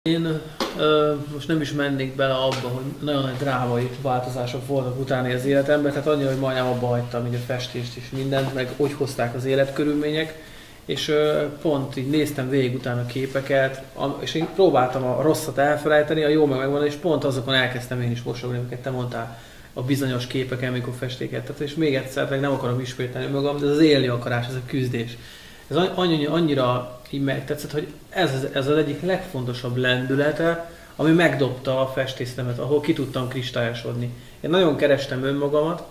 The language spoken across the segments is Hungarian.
Én most nem is mennék bele abba, hogy nagyon nagy drámai változások voltak utána az életemben, tehát annyira, hogy majdnem abba hagytam így a festést is mindent, meg hogy hozták az életkörülmények, és pont így néztem végig utána a képeket, és én próbáltam a rosszat elfelejteni, a jó meg megvan, és pont azokon elkezdtem én is mosolyogni, amiket te mondtál a bizonyos képeken, amikor festéket. És még egyszer, meg nem akarom ismételni magam, de ez az élni akarás, ez a küzdés. Ez annyira így megtetszett, hogy ez az egyik legfontosabb lendülete, ami megdobta a festészetemet, ahol ki tudtam kristályosodni. Én nagyon kerestem önmagamat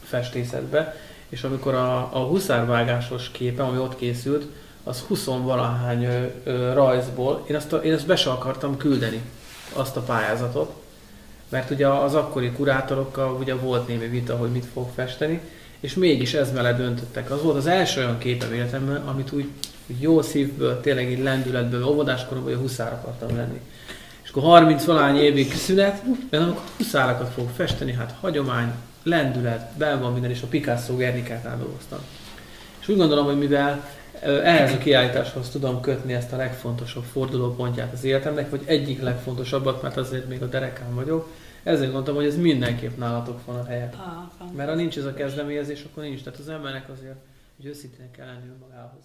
festészetbe, és amikor a huszárvágásos képem, ami ott készült, az 20-valahány rajzból, én azt be sem akartam küldeni, azt a pályázatot, mert ugye az akkori kurátorokkal ugye volt némi vita, hogy mit fog festeni, és mégis ez mellett döntöttek. Az volt az első olyan képem életemben, amit úgy jó szívből, tényleg így lendületből, óvodáskoromban, hogy huszár akartam lenni. És akkor 30-valány évig szünet, mert amikor huszárakat fog festeni, hát hagyomány, lendület, benn van minden, és a Picasso Guernicát dolgoztam. És úgy gondolom, hogy mivel ehhez a kiállításhoz tudom kötni ezt a legfontosabb fordulópontját az életemnek, vagy egyik legfontosabbat, mert azért még a derekán vagyok, ezért gondoltam, hogy ez mindenképp nálatok van a helye. Mert ha nincs ez a kezdeményezés, akkor nincs. Tehát az embernek azért, hogy őszintén kell lenni önmagához.